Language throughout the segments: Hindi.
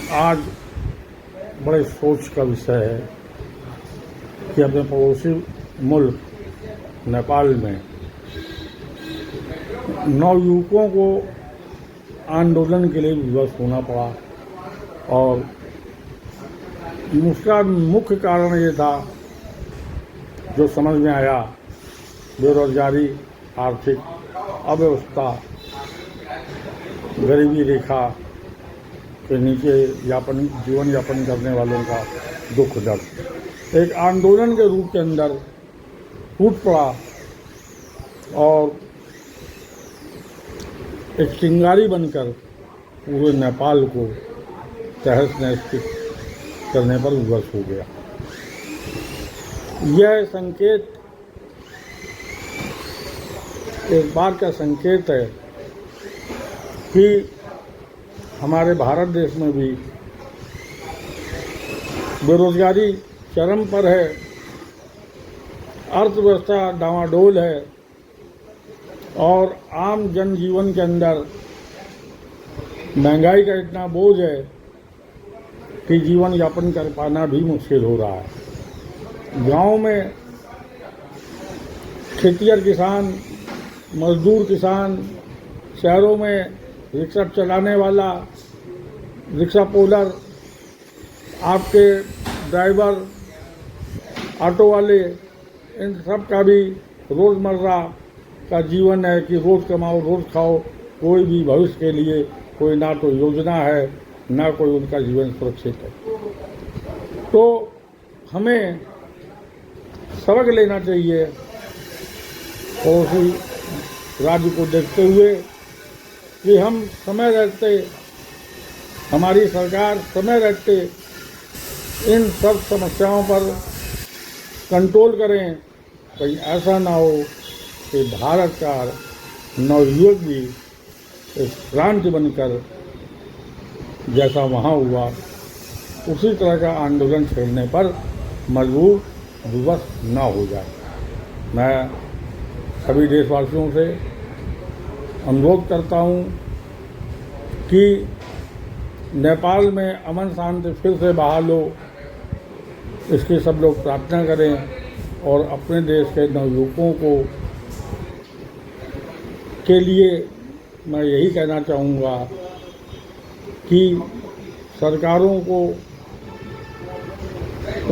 आज बड़े सोच का विषय है कि अपने पड़ोसी मुल्क नेपाल में 9 युवकों को आंदोलन के लिए विवश होना पड़ा और उसका मुख्य कारण ये था जो समझ में आया, बेरोजगारी, आर्थिक अव्यवस्था, गरीबी रेखा के नीचे जीवन यापन करने वालों का दुख दर्द एक आंदोलन के रूप के अंदर फूट पड़ा और एक चिंगारी बनकर पूरे नेपाल को तहस नहस करने पर विवश हो गया। यह संकेत एक बार का संकेत है कि हमारे भारत देश में भी बेरोजगारी चरम पर है, अर्थव्यवस्था डामाडोल है और आम जनजीवन के अंदर महंगाई का इतना बोझ है कि जीवन यापन कर पाना भी मुश्किल हो रहा है। गांव में खेतिहर किसान, मजदूर किसान, शहरों में रिक्शा चलाने वाला, रिक्शा पोलर, आपके ड्राइवर, ऑटो वाले, इन सब का भी रोज़मर्रा का जीवन है कि रोज़ कमाओ रोज़ खाओ। कोई भी भविष्य के लिए कोई ना तो योजना है, ना कोई उनका जीवन सुरक्षित है। तो हमें सबक लेना चाहिए पड़ोसी राज्य को देखते हुए कि हम समय रहते, हमारी सरकार समय रहते इन सब समस्याओं पर कंट्रोल करें। कहीं ऐसा ना हो कि भारत का नवयुवक भी एक क्रांति बनकर जैसा वहाँ हुआ उसी तरह का आंदोलन छेड़ने पर मजबूर विवश न हो जाए। मैं सभी देशवासियों से अनुरोध करता हूँ कि नेपाल में अमन शांति फिर से बहाल हो, इसकी सब लोग प्रार्थना करें और अपने देश के नवयुवकों के लिए मैं यही कहना चाहूँगा कि सरकारों को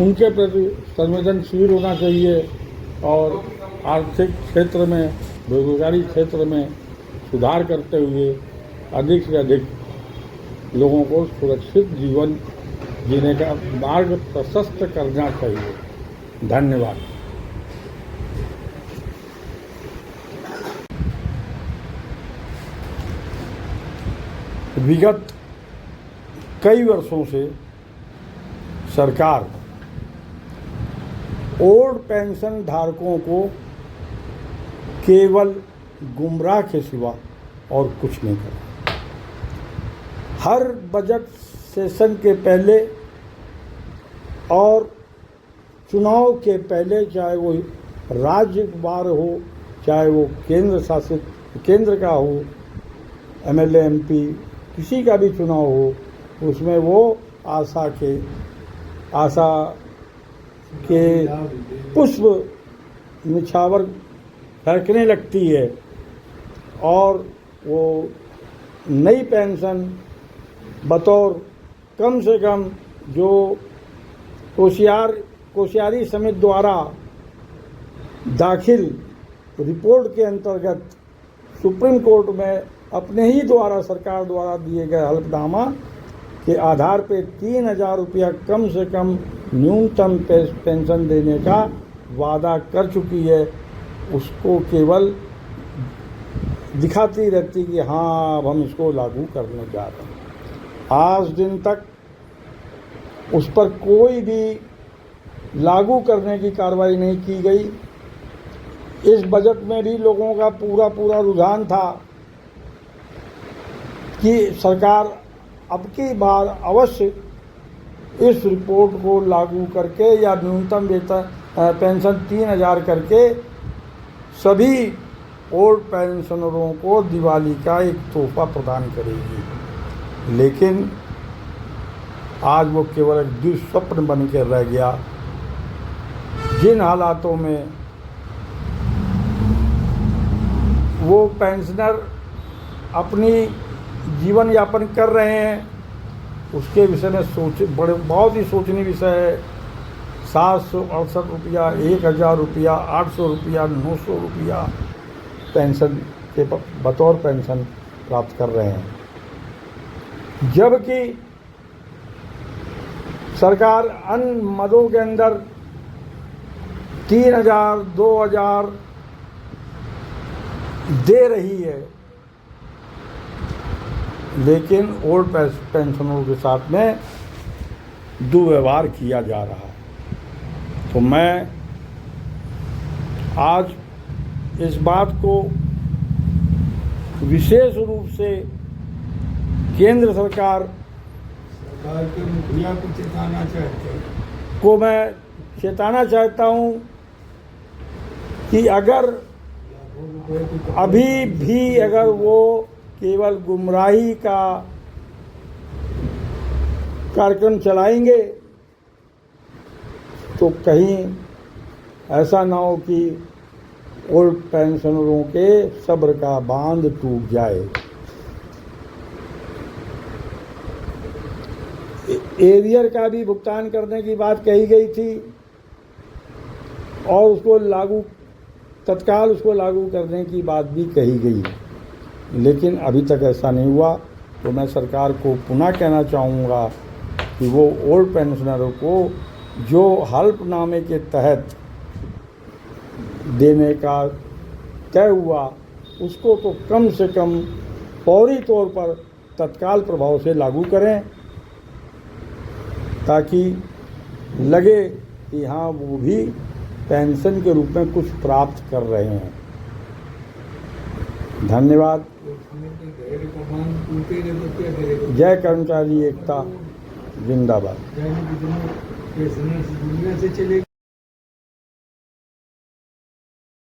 उनके प्रति संवेदनशील होना चाहिए और आर्थिक क्षेत्र में, बेरोजगारी क्षेत्र में सुधार करते हुए अधिक से अधिक लोगों को सुरक्षित जीवन जीने का मार्ग प्रशस्त करना चाहिए। धन्यवाद। विगत कई वर्षों से सरकार ओल्ड पेंशन धारकों को केवल गुमराह के सिवा और कुछ नहीं कर। हर बजट सेशन के पहले और चुनाव के पहले, चाहे वो राज्य वार हो, चाहे वो केंद्र का हो, एमएलए एमपी किसी का भी चुनाव हो, उसमें वो आशा के पुष्प निछावर फेंकने लगती है और वो नई पेंशन बतौर कम से कम जो कोश्यारी समिति द्वारा दाखिल रिपोर्ट के अंतर्गत सुप्रीम कोर्ट में अपने ही द्वारा सरकार द्वारा दिए गए हलफनामा के आधार पे 3,000 रुपया कम से कम न्यूनतम पेंशन देने का वादा कर चुकी है, उसको केवल दिखाती रहती कि हाँ अब हम इसको लागू करने जा रहे हैं। आज दिन तक उस पर कोई भी लागू करने की कार्रवाई नहीं की गई। इस बजट में भी लोगों का पूरा रुझान था कि सरकार अब की बार अवश्य इस रिपोर्ट को लागू करके या न्यूनतम वेतन पेंशन 3,000 करके सभी ओल्ड पेंशनरों को दिवाली का एक तोहफा प्रदान करेगी। लेकिन आज वो केवल एक दुस्वप्न बन कर रह गया। जिन हालातों में वो पेंशनर अपनी जीवन यापन कर रहे हैं, उसके विषय में बहुत ही सोचनीय विषय है। 768 रुपया, 1000 रुपया, 800 रुपया, 900 रुपया पेंशन के बतौर पेंशन प्राप्त कर रहे हैं, जबकि सरकार अन्य मदों के अंदर 3000, 2000 दे रही है, लेकिन ओल्ड पेंशनरों के साथ में दुर्व्यवहार किया जा रहा है। तो मैं आज इस बात को विशेष रूप से केंद्र सरकार के मुखिया को चेताना चाहते हैं को मैं चेताना चाहता हूं कि अगर अभी भी अगर वो केवल गुमराही का कार्यक्रम चलाएंगे तो कहीं ऐसा ना हो कि ओल्ड पेंशनरों के सब्र का बांध टूट जाए। एरियर का भी भुगतान करने की बात कही गई थी और उसको तत्काल उसको लागू करने की बात भी कही गई, लेकिन अभी तक ऐसा नहीं हुआ। तो मैं सरकार को पुनः कहना चाहूँगा कि वो ओल्ड पेंशनरों को जो हल्फनामे के तहत देने का तय हुआ उसको तो कम से कम फौरी तौर पर तत्काल प्रभाव से लागू करें, ताकि लगे कि हाँ वो भी पेंशन के रूप में कुछ प्राप्त कर रहे हैं। धन्यवाद। जय कर्मचारी एकता जिंदाबाद। दुनिया से चले